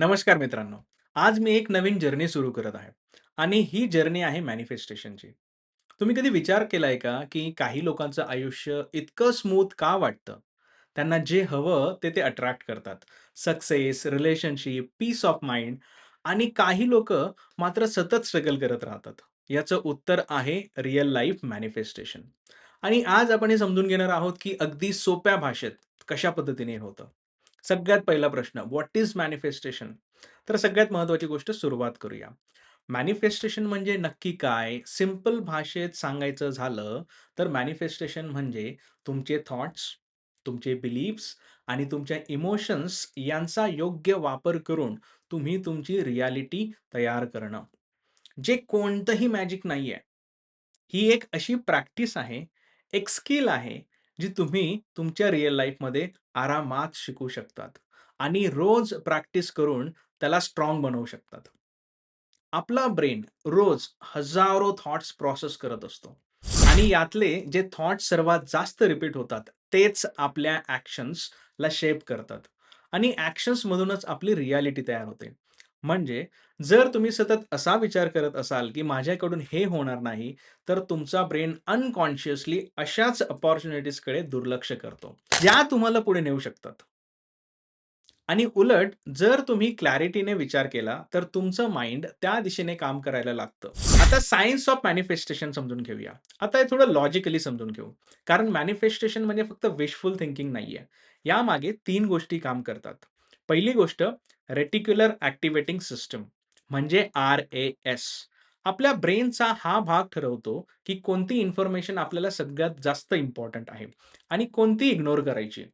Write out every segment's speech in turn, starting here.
नमस्कार मित्रांनो. आज मी एक नवीन जर्नी सुरू करत आहे आणि ही जर्नी आहे मॅनिफेस्टेशनची. तुम्ही कधी विचार केलाय का, की काही लोकांचं आयुष्य इतकं स्मूथ का वाटतं? त्यांना जे हवं ते अट्रॅक्ट करतात. Success, relationship, peace of mind आणि काही लोकं मात्र सतत स्ट्रगल करत राहतात. याचं उत्तर आहे रिअल लाईफ मॅनिफेस्टेशन. आणि आज आपण हे समजून घेणार आहोत, की अगदी सोप्या भाषेत कशा पद्धतीने हे होतं. सगळ्यात पहिला प्रश्न, व्हॉट इस मॅनिफेस्टेशन? तर सगळ्यात महत्त्वाची गोष्ट सुरुवात करूया. मॅनिफेस्टेशन म्हणजे नक्की काय? सिंपल भाषेत सांगायचं झालं, तर मॅनिफेस्टेशन म्हणजे तुमचे थॉट्स, तुमचे बिलीफ्स आणि तुमच्या इमोशन्स यांचा योग्य वापर करून तुम्ही तुमची रिॲलिटी तयार करणं. जे कोणतंही मॅजिक नाहीये. ही एक अशी प्रॅक्टिस आहे, एक स्किल आहे, जी तुम्ही तुमच्या रिअल लाईफमध्ये आरामात शिकू शकतात आणि रोज प्रॅक्टिस करून त्याला स्ट्राँग बनवू शकतात. आपला ब्रेन रोज हजारो थॉट्स प्रोसेस करत असतो आणि यातले जे थॉट्स सर्वात जास्त रिपीट होतात, तेच आपल्या ॲक्शन्सला शेप करतात आणि ॲक्शन्समधूनच आपली रिॲलिटी तयार होते. म्हणजे जर तुम्ही सतत असा विचार करत असाल, की माझ्याकडून हे होणार नाही, तर तुमचा ब्रेन अनकॉन्शियसली अशाच अपॉर्च्युनिटीजकडे दुर्लक्ष करतो. ज्या तुम्हाला पुढे नेऊ शकतात. आणि उलट जर तुम्ही क्लॅरिटीने विचार केला, तर तुमचं माइंड त्या दिशेने काम करायला लागतं. आता सायन्स ऑफ मॅनिफेस्टेशन समजून घेऊया. आता हे थोडं लॉजिकली समजून घेऊ. कारण मॅनिफेस्टेशन म्हणजे फक्त विशफुल थिंकिंग नाहीये. यामागे 3 गोष्टी काम करतात. पहिली गोष्ट रेटिक्युलर ॲक्टिव्हेटिंग सिस्टम म्हणजे आर-ए-एस. आपल्या ब्रेनचा हा भाग ठरवतो, की कोणती इन्फॉर्मेशन आपल्याला सगळ्यात जास्त इम्पोर्टंट आहे आणि कोणती इग्नोर करायची.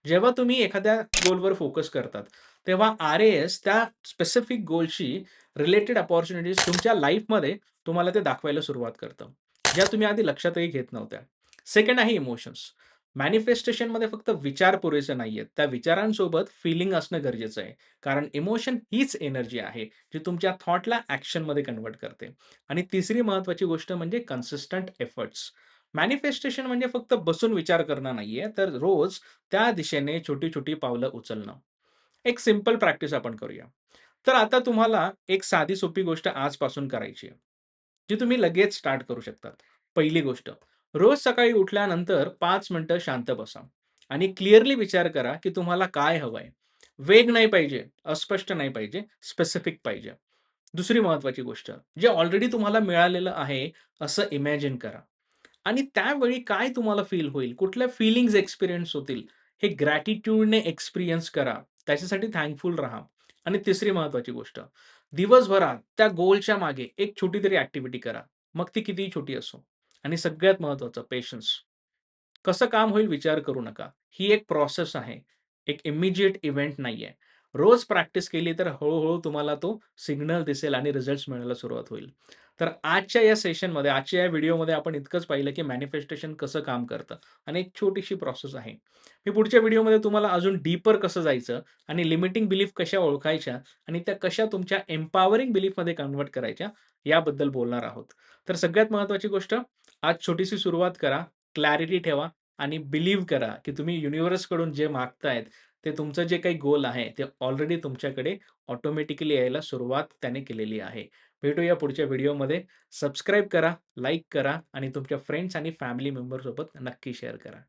जेव्हा तुम्ही एखाद्या गोलवर फोकस करतात, तेव्हा आर-ए-एस त्या स्पेसिफिक गोलशी रिलेटेड अपॉर्च्युनिटीज तुमच्या लाईफमध्ये तुम्हाला ते दाखवायला सुरुवात करतं, ज्या तुम्ही आधी लक्षातही घेत नव्हत्या. सेकंड आहे इमोशन्स. मॅनिफेस्टेशनमध्ये फक्त विचार पुरेसे नाहीयेत. त्या विचारांसोबत फीलिंग असणं गरजेचं आहे. कारण इमोशन हीच एनर्जी आहे, जी तुमच्या थॉटला ॲक्शनमध्ये कन्व्हर्ट करते. आणि तिसरी महत्त्वाची गोष्ट म्हणजे कन्सिस्टंट एफर्ट्स. मॅनिफेस्टेशन म्हणजे फक्त बसून विचार करणं नाहीये, तर रोज त्या दिशेने छोटी-छोटी पावलं उचलणं. एक सिंपल प्रॅक्टिस आपण करूया. तर आता तुम्हाला एक साधी सोपी गोष्ट आजपासून करायची आहे, जी तुम्ही लगेच स्टार्ट करू शकतात. पहिली गोष्ट, रोज सकाळी उठल्यानंतर 5 मिनिटं शांत बसा आणि क्लिअरली विचार करा, की तुम्हाला काय हवंय. वेग नाही पाहिजे, अस्पष्ट नाही पाहिजे, स्पेसिफिक पाहिजे. दुसरी महत्त्वाची गोष्ट, जे ऑलरेडी तुम्हाला मिळालेलं आहे, असं इमॅजिन करा. आणि त्यावेळी काय तुम्हाला फील होईल, कुठल्या फीलिंग्ज एक्सपिरियन्स होतील, हे ग्रॅटिट्यूडने एक्सपिरियन्स करा. त्याच्यासाठी थँकफुल राहा. आणि तिसरी महत्त्वाची गोष्ट, दिवसभरात त्या गोलच्या मागे एक छोटीतरी ॲक्टिव्हिटी करा. मग ती कितीही छोटी असो. आणि सगळ्यात महत्त्वाचं पेशन्स. कसं काम होईल विचार करू नका. ही एक प्रोसेस आहे. एक इमिडिएट इव्हेंट नाहीये. रोज प्रॅक्टिस केली तर हळू तुम्हाला तो सिग्नल दिसेल आणि रिझल्ट्स मिळायला सुरुवात होईल. तर आजच्या या सेशनमध्ये, आजच्या या व्हिडिओमध्ये आपण इतकंच पाहिलं, की मॅनिफेस्टेशन कसं काम करतं आणि एक छोटीशी प्रोसेस आहे. मी पुढच्या व्हिडिओमध्ये तुम्हाला अजून डीपर कसं जायचं आणि लिमिटिंग बिलीफ कशा ओळखायच्या आणि त्या कशा तुमच्या एम्पॉवरिंग बिलीफमध्ये कन्व्हर्ट करायच्या याबद्दल बोलणार आहोत. तर सगळ्यात महत्त्वाची गोष्ट, आज छोटीशी सुरुवात करा, क्लॅरिटी ठेवा आणि बिलीव्ह करा, की तुम्ही युनिव्हर्सकडून जे मागतायत, ते तुमचं जे काही गोल आहे, ते ऑलरेडी तुमच्याकडे ऑटोमॅटिकली यायला सुरुवात त्याने केलेली आहे. भेटूया पुढच्या व्हिडिओमध्ये. सबस्क्राईब करा, लाईक करा आणि तुमच्या फ्रेंड्स आणि फॅमिली मेंबरसोबत नक्की शेअर करा.